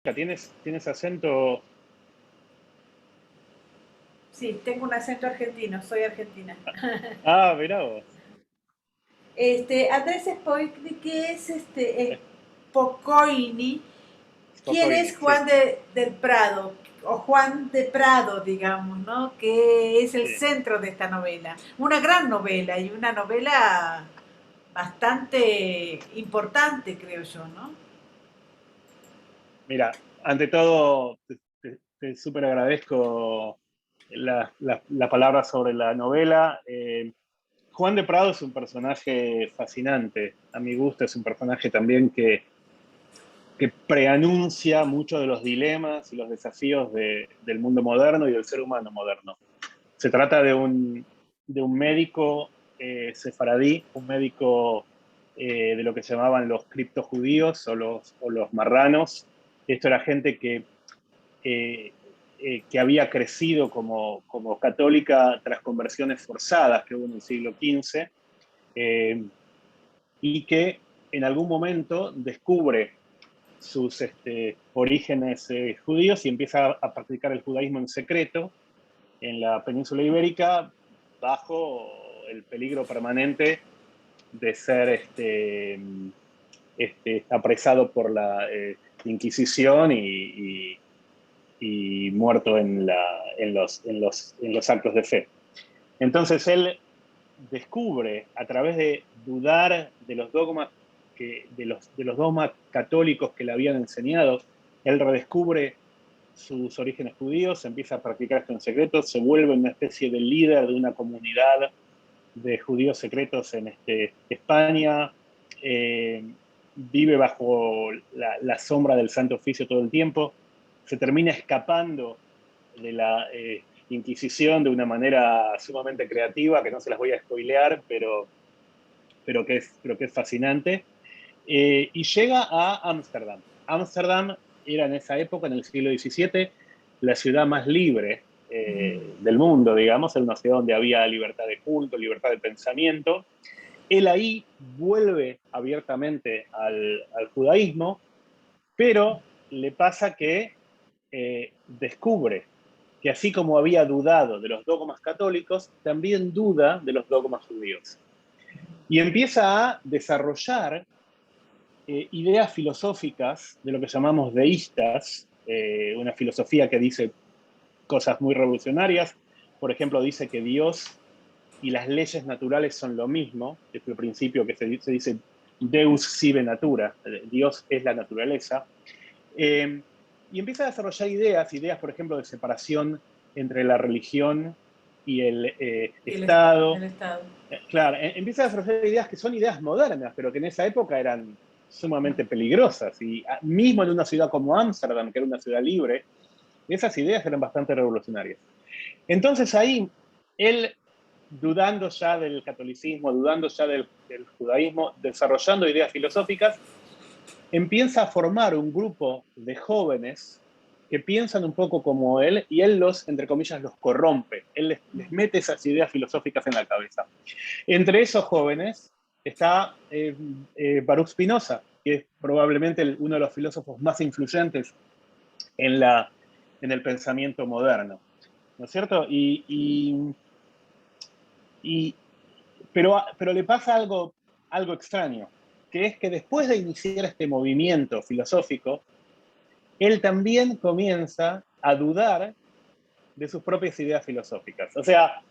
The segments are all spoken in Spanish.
¿Tienes acento? Sí, tengo un acento argentino, soy argentina. Ah, mirá vos. Andrés Spoitnik, que es Spokoini. ¿Quién Spokojnik, es sí, Juan del Prado? O Juan de Prado, digamos, ¿no? Que es el sí. centro de esta novela. Una gran novela y una novela bastante importante, creo yo, ¿no? Mira, ante todo, te súper agradezco la palabra sobre la novela. Juan de Prado es un personaje fascinante. A mi gusto es un personaje también que preanuncia muchos de los dilemas y los desafíos del mundo moderno y del ser humano moderno. Se trata de un médico sefaradí, un médico de lo que se llamaban los criptojudíos o los marranos. Esto era gente eh, que había crecido como católica tras conversiones forzadas que hubo en el siglo XV, eh, y que en algún momento descubre sus orígenes judíos y empieza a practicar el judaísmo en secreto en la península ibérica bajo el peligro permanente de ser apresado por la Inquisición y muerto en los actos de fe. Entonces él descubre a través de dudar de los dogmas de los dogmas católicos que le habían enseñado, él redescubre sus orígenes judíos, empieza a practicar esto en secreto, se vuelve una especie de líder de una comunidad de judíos secretos en España, eh, vive bajo la sombra del Santo Oficio todo el tiempo, se termina escapando de la Inquisición de una manera sumamente creativa, que no se las voy a spoilear, pero que es fascinante, y llega a Ámsterdam. Ámsterdam era en esa época, en el siglo XVII, la ciudad más libre del mundo, digamos, era una ciudad donde había libertad de culto, libertad de pensamiento. Él ahí vuelve abiertamente al judaísmo, pero le pasa que descubre que así como había dudado de los dogmas católicos, también duda de los dogmas judíos. Y empieza a desarrollar ideas filosóficas de lo que llamamos deístas, una filosofía que dice cosas muy revolucionarias. Por ejemplo, dice que Dios y las leyes naturales son lo mismo, es el principio que se dice Deus sive natura, Dios es la naturaleza. Eh, y empieza a desarrollar ideas, por ejemplo, de separación entre la religión y el Y el Estado. Estado. Claro, empieza a desarrollar ideas que son ideas modernas, pero que en esa época eran sumamente peligrosas. Y mismo en una ciudad como Ámsterdam, que era una ciudad libre, esas ideas eran bastante revolucionarias. Entonces ahí, él, dudando ya del catolicismo, dudando ya del judaísmo, desarrollando ideas filosóficas, empieza a formar un grupo de jóvenes que piensan un poco como él y él entre comillas, los corrompe. Él les mete esas ideas filosóficas en la cabeza. Entre esos jóvenes está Baruch Spinoza, que es probablemente uno de los filósofos más influyentes en, la, en el pensamiento moderno, ¿no es cierto? Y, pero le pasa algo extraño, que es que después de iniciar este movimiento filosófico, él también comienza a dudar de sus propias ideas filosóficas. O sea,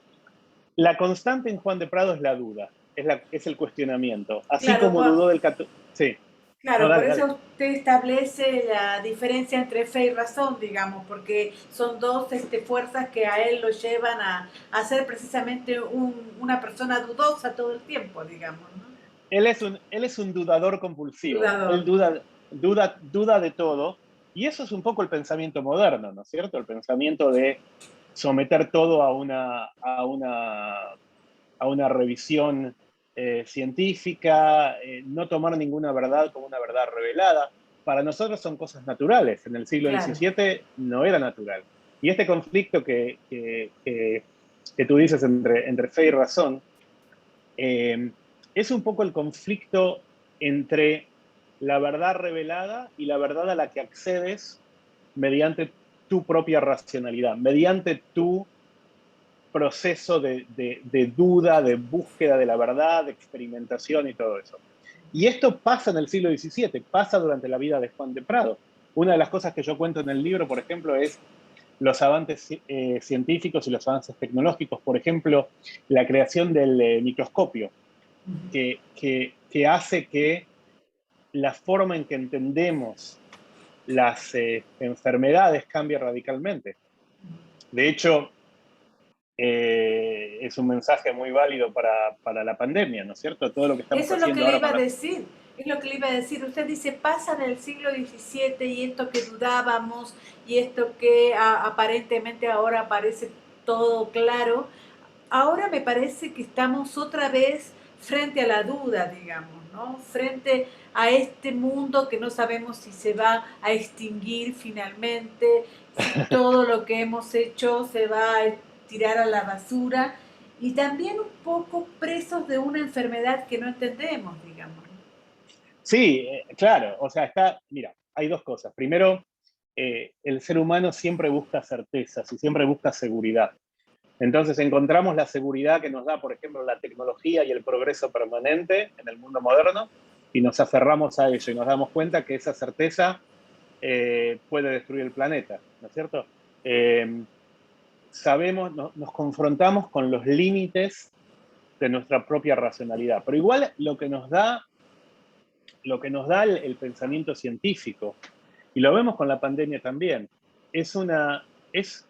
la constante en Juan de Prado es la duda, es el cuestionamiento. Así Claro, como dudó del catolicismo. Sí, no, claro, por dale, dale. eso usted establece la diferencia entre fe y razón, digamos, porque son dos fuerzas que a él lo llevan a ser precisamente una persona dudosa todo el tiempo, digamos, ¿no? Él es un dudador compulsivo. Él Dudador. duda de todo. Y eso es un poco el pensamiento moderno, ¿no es cierto? El pensamiento de someter todo a una revisión científica, no tomar ninguna verdad como una verdad revelada. Para nosotros son cosas naturales. En el siglo Claro. XVII no era natural. Y este conflicto que tú dices entre fe y razón, es un poco el conflicto entre la verdad revelada y la verdad a la que accedes mediante tu propia racionalidad, mediante tu proceso de duda, de búsqueda de la verdad, de experimentación y todo eso. Y esto pasa en el siglo XVII, pasa durante la vida de Juan de Prado. Una de las cosas que yo cuento en el libro, por ejemplo, es los avances científicos y los avances tecnológicos. Por ejemplo, la creación del microscopio, que hace que la forma en que entendemos las enfermedades cambie radicalmente. De hecho, es un mensaje muy válido para la pandemia, ¿no es cierto? Todo lo que estamos Eso es lo que haciendo le ahora iba con a la... decir, es lo que le iba a decir. Usted dice, pasa en el siglo XVII y esto que dudábamos y esto que aparentemente ahora parece todo claro. Ahora me parece que estamos otra vez frente a la duda, digamos, ¿no? Frente a este mundo que no sabemos si se va a extinguir finalmente, si todo lo que hemos hecho se va a tirar a la basura y también un poco presos de una enfermedad que no entendemos, digamos. Sí, claro, o sea, mira, hay dos cosas. Primero, el ser humano siempre busca certezas y siempre busca seguridad. Entonces encontramos la seguridad que nos da, por ejemplo, la tecnología y el progreso permanente en el mundo moderno y nos aferramos a ello y nos damos cuenta que esa certeza puede destruir el planeta, ¿no es cierto? Sabemos, nos confrontamos con los límites de nuestra propia racionalidad, pero igual lo que nos da el pensamiento científico, y lo vemos con la pandemia también, es, una, es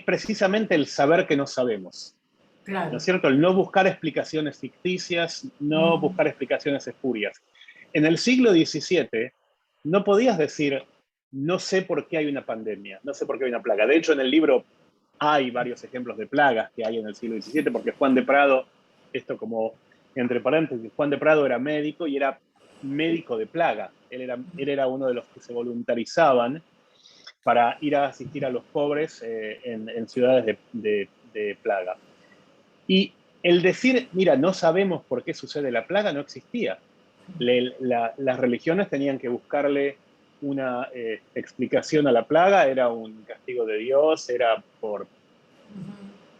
precisamente el saber que no sabemos. ¿No Claro. es cierto? El no buscar explicaciones ficticias, no buscar explicaciones espurias. En el siglo XVII no podías decir, no sé por qué hay una pandemia, no sé por qué hay una plaga. De hecho, en el libro hay varios ejemplos de plagas que hay en el siglo XVII, porque Juan de Prado, esto como entre paréntesis, Juan de Prado era médico y era médico de plaga. Él era uno de los que se voluntarizaban para ir a asistir a los pobres en ciudades de plaga. Y el decir, mira, no sabemos por qué sucede la plaga, no existía. Las religiones tenían que buscarle una explicación a la plaga, era un castigo de Dios,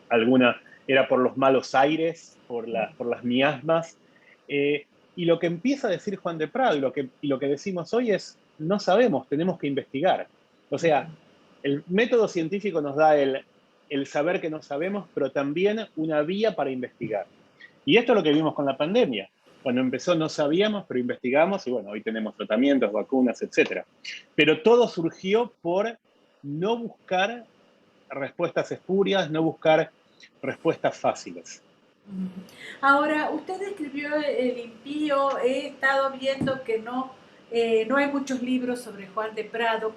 alguna, era por los malos aires, por las miasmas. Eh, y lo que empieza a decir Juan de Prado y lo que decimos hoy es, no sabemos, tenemos que investigar. O sea, el método científico nos da el saber que no sabemos, pero también una vía para investigar. Y esto es lo que vimos con la pandemia. Cuando empezó no sabíamos, pero investigamos y bueno, hoy tenemos tratamientos, vacunas, etcétera. Pero todo surgió por no buscar respuestas espurias, no buscar respuestas fáciles. Ahora, usted escribió El Impío, he estado viendo que no hay muchos libros sobre Juan de Prado.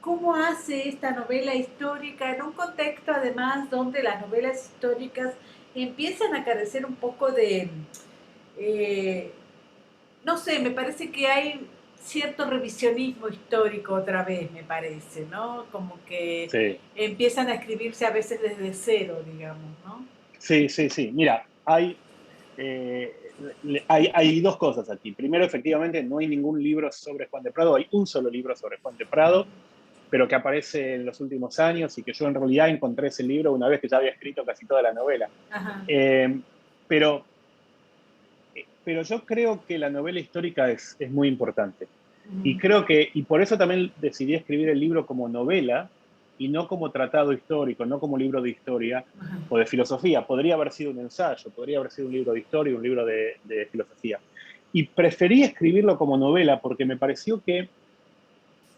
¿Cómo hace esta novela histórica en un contexto además donde las novelas históricas empiezan a carecer un poco de, eh, no sé, me parece que hay cierto revisionismo histórico otra vez, me parece, ¿no? Como que Sí, empiezan a escribirse a veces desde cero, digamos, ¿no? sí, sí, sí. Mira, eh, hay dos cosas aquí. Primero, efectivamente, no hay ningún libro sobre Juan de Prado, hay un solo libro sobre Juan de Prado, pero que aparece en los últimos años y que yo en realidad encontré ese libro una vez que ya había escrito casi toda la novela. Ajá. Eh, pero, pero yo creo que la novela histórica es muy importante. Y por eso también decidí escribir el libro como novela y no como tratado histórico, no como libro de historia Ajá. o de filosofía. Podría haber sido un ensayo, podría haber sido un libro de historia, un libro de filosofía. Y preferí escribirlo como novela porque me pareció que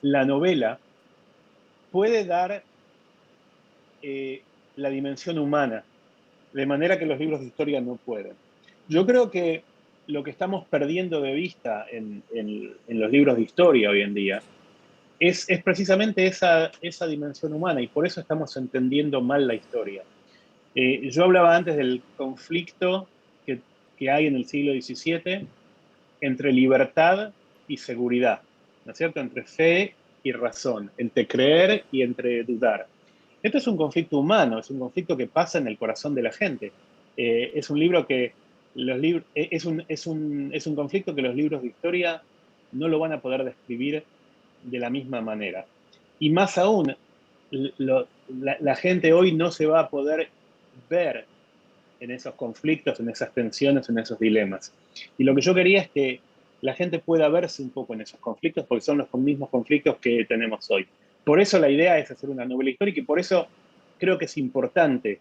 la novela puede dar la dimensión humana, de manera que los libros de historia no pueden. Yo creo que lo que estamos perdiendo de vista en los libros de historia hoy en día es precisamente esa dimensión humana y por eso estamos entendiendo mal la historia. Yo hablaba antes del conflicto que hay en el siglo XVII entre libertad y seguridad, ¿no es cierto? Entre fe y razón, entre creer y entre dudar. Esto es un conflicto humano, es un conflicto que pasa en el corazón de la gente. Es un libro que los libros, es un conflicto que los libros de historia no lo van a poder describir de la misma manera. Y más aún, la gente hoy no se va a poder ver en esos conflictos, en esas tensiones, en esos dilemas. Y lo que yo quería es que la gente pueda verse un poco en esos conflictos, porque son los mismos conflictos que tenemos hoy. Por eso la idea es hacer una novela histórica y por eso creo que es importante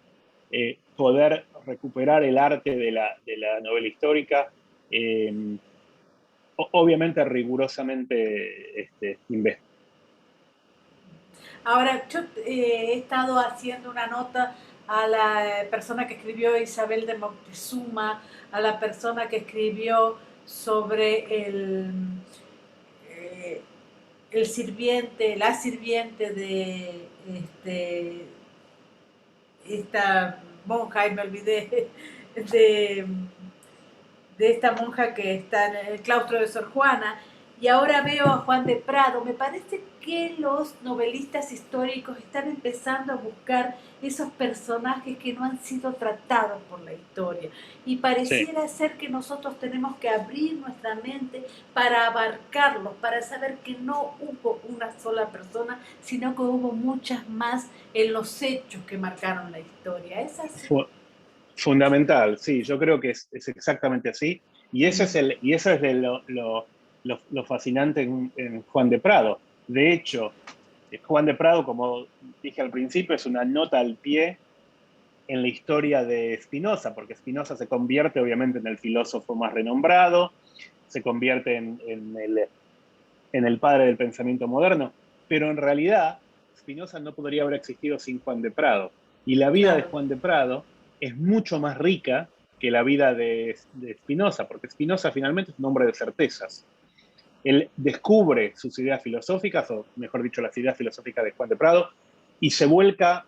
poder recuperar el arte de la novela histórica, obviamente rigurosamente investigada. Ahora, yo he estado haciendo una nota a la persona que escribió Isabel de Moctezuma, a la persona que escribió sobre el sirviente, la sirviente de esta monja, y me olvidé de, de esta monja que está en el claustro de Sor Juana, y ahora veo a Juan de Prado. Me parece que los novelistas históricos están empezando a buscar esos personajes que no han sido tratados por la historia. Y Sí. pareciera ser que nosotros tenemos que abrir nuestra mente para abarcarlos, para saber que no hubo una sola persona, sino que hubo muchas más en los hechos que marcaron la historia. ¿Es así? Fundamental, sí, yo creo que es exactamente así. Y eso es, Mm. eso es de lo fascinante en Juan de Prado. De hecho, Juan de Prado, como dije al principio, es una nota al pie en la historia de Spinoza, porque Spinoza se convierte obviamente en el filósofo más renombrado, se convierte en el padre del pensamiento moderno, pero en realidad Spinoza no podría haber existido sin Juan de Prado. Y la vida de Claro. Juan de Prado es mucho más rica que la vida de Spinoza, porque Spinoza finalmente es un hombre de certezas. Él descubre sus ideas filosóficas, o mejor dicho, las ideas filosóficas de Juan de Prado, y se vuelca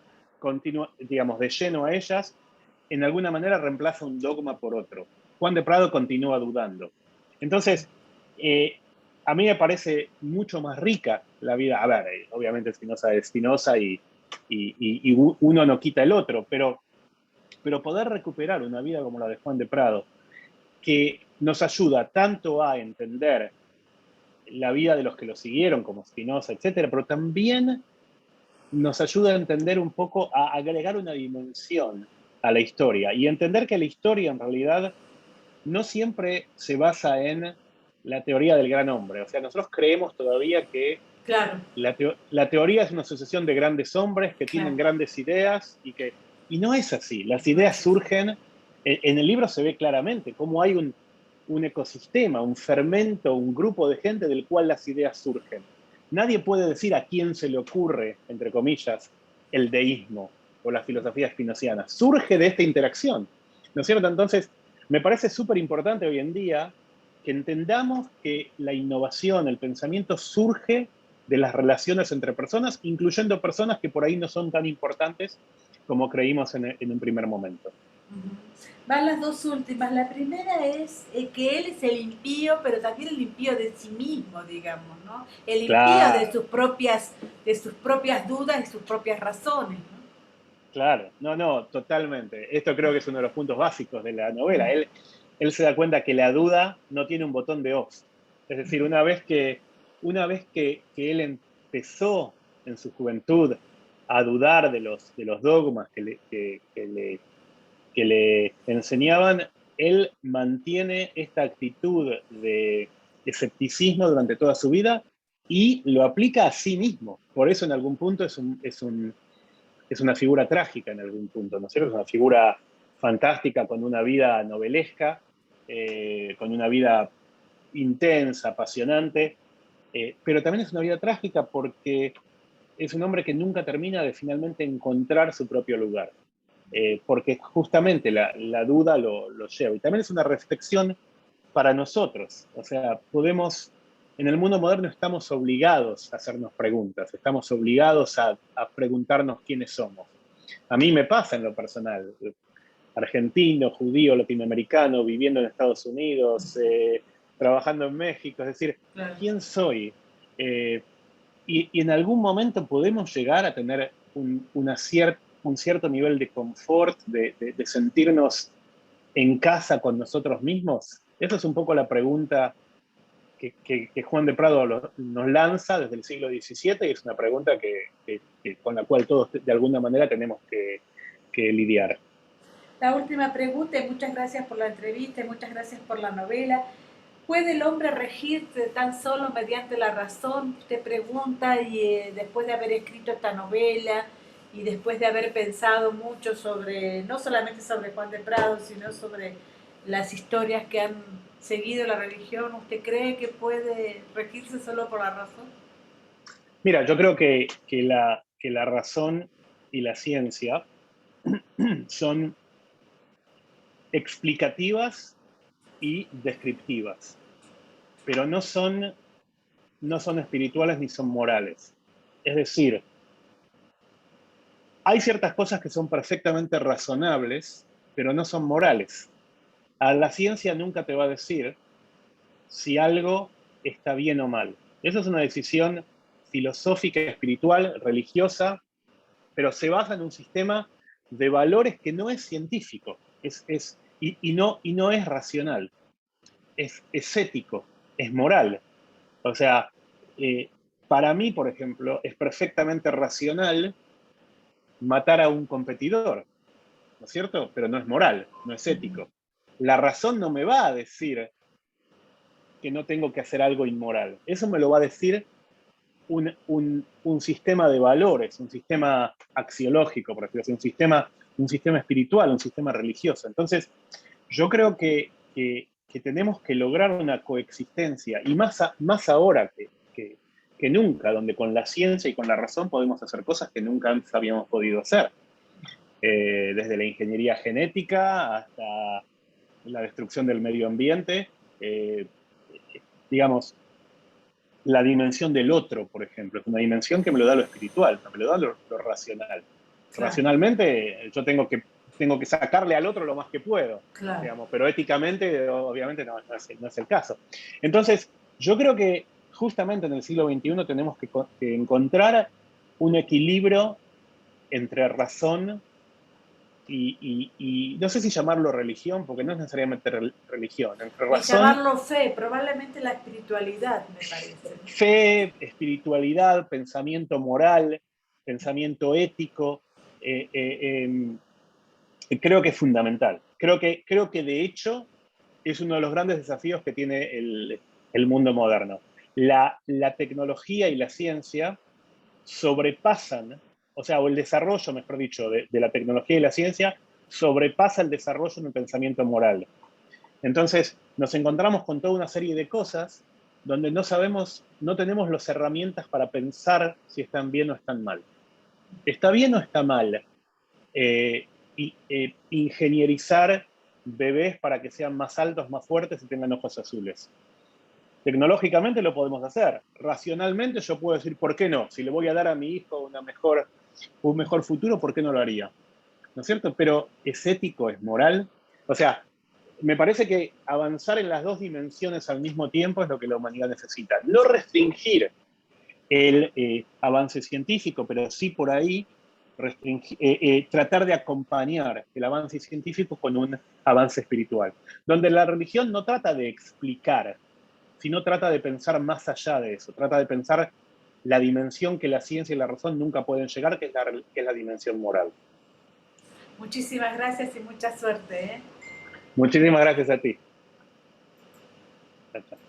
digamos, de lleno a ellas. En alguna manera reemplaza un dogma por otro. Juan de Prado continúa dudando. Entonces, eh, a mí me parece mucho más rica la vida. A ver, obviamente Spinoza es Spinoza y uno no quita el otro, pero poder recuperar una vida como la de Juan de Prado, que nos ayuda tanto a entender la vida de los que lo siguieron, como Spinoza, etcétera, pero también nos ayuda a entender un poco, a agregar una dimensión a la historia y entender que la historia en realidad no siempre se basa en la teoría del gran hombre. O sea, nosotros creemos todavía que Claro, la teoría es una sucesión de grandes hombres que tienen claro. grandes ideas y no es así. Las No ideas es así. surgen, en el libro se ve claramente cómo hay un ecosistema, un fermento, un grupo de gente del cual las ideas surgen. Nadie puede decir a quién se le ocurre, entre comillas, el deísmo o la filosofía spinociana. Surge de esta interacción, ¿no es cierto? Entonces, me parece súper importante hoy en día que entendamos que la innovación, el pensamiento surge de las relaciones entre personas, incluyendo personas que por ahí no son tan importantes como creímos en un primer momento. Ujú. Van las dos últimas. La primera es que él es el impío, pero también el impío de sí mismo, digamos, ¿no? El impío Claro, de sus propias dudas y sus propias razones, ¿no? claro, no, no, totalmente. Esto creo que es uno de los puntos básicos de la novela. Él se da cuenta que la duda no tiene un botón de off. Es decir, una vez que él empezó en su juventud a dudar de los dogmas que le enseñaban, él mantiene esta actitud de escepticismo durante toda su vida y lo aplica a sí mismo. Por eso en algún punto es una figura trágica en algún punto, ¿no es cierto? Es una figura fantástica con una vida novelesca, con una vida intensa, apasionante, pero también es una vida trágica porque es un hombre que nunca termina de finalmente encontrar su propio lugar, porque justamente la duda lo lleva. Y también es una reflexión para nosotros, o sea, en el mundo moderno estamos obligados a hacernos preguntas, estamos obligados a preguntarnos quiénes somos. A mí me pasa en lo personal, argentino, judío, latinoamericano, viviendo en Estados Unidos, trabajando en México, es decir, Claro. ¿quién soy? Eh, y en algún momento podemos llegar a tener un cierto nivel de confort, de sentirnos en casa con nosotros mismos? Esa es un poco la pregunta que Juan de Prado nos lanza desde el siglo XVII, y es una pregunta con la cual todos de alguna manera tenemos que lidiar. La última pregunta, y muchas gracias por la entrevista, y muchas gracias por la novela. ¿Puede el hombre regirse tan solo mediante la razón? Usted pregunta, y después de haber escrito esta novela, y después de haber pensado mucho sobre, no solamente sobre Juan de Prado, sino sobre las historias que han seguido la religión, ¿usted cree que puede regirse solo por la razón? Mira, yo creo que la razón y la ciencia son explicativas y descriptivas, pero no son espirituales ni son morales. Es decir, hay ciertas cosas que son perfectamente razonables, pero no son morales. A la ciencia nunca te va a decir si algo está bien o mal. Eso es una decisión filosófica, espiritual, religiosa, pero se basa en un sistema de valores que no es científico, y no es racional, es ético, es moral. O sea, para mí, por ejemplo, es perfectamente racional matar a un competidor, ¿no es cierto? Pero no es moral, no es ético. La razón no me va a decir que no tengo que hacer algo inmoral. Eso me lo va a decir un sistema de valores, un sistema axiológico, por así decirlo, un sistema espiritual, un sistema religioso. Entonces, yo creo que tenemos que lograr una coexistencia, y más ahora que nunca, donde con la ciencia y con la razón podemos hacer cosas que nunca antes habíamos podido hacer. Desde la ingeniería genética hasta la destrucción del medio ambiente, digamos, la dimensión del otro, por ejemplo, es una dimensión que me lo da lo espiritual, no me lo da lo racional. Claro, Racionalmente yo tengo que sacarle al otro lo más que puedo, claro. digamos, pero éticamente obviamente no es el caso. Entonces, yo creo que justamente en el siglo XXI tenemos que encontrar un equilibrio entre razón y no sé si llamarlo religión, porque no es necesariamente religión, entre Y razón, llamarlo fe, probablemente la espiritualidad, me parece. fe, espiritualidad, pensamiento moral, pensamiento ético, creo que es fundamental. Creo que de hecho es uno de los grandes desafíos que tiene el mundo moderno. La tecnología y la ciencia sobrepasan, o el desarrollo, mejor dicho, de la tecnología y la ciencia sobrepasa el desarrollo en el pensamiento moral. Entonces, nos encontramos con toda una serie de cosas donde no tenemos las herramientas para pensar si están bien o están mal. ¿Está bien o está mal ingenierizar bebés para que sean más altos, más fuertes y tengan ojos azules? Tecnológicamente lo podemos hacer. Racionalmente yo puedo decir, ¿por qué no? Si le voy a dar a mi hijo un mejor futuro, ¿por qué no lo haría? ¿No es cierto? Pero ¿es ético? ¿Es moral? O sea, me parece que avanzar en las dos dimensiones al mismo tiempo es lo que la humanidad necesita. No restringir el avance científico, pero sí por ahí tratar de acompañar el avance científico con un avance espiritual, donde la religión no trata de explicar, sino trata de pensar más allá de eso, trata de pensar la dimensión que la ciencia y la razón nunca pueden llegar, que es la dimensión moral. Muchísimas gracias y mucha suerte, ¿eh? Muchísimas gracias a ti. Chao, chao.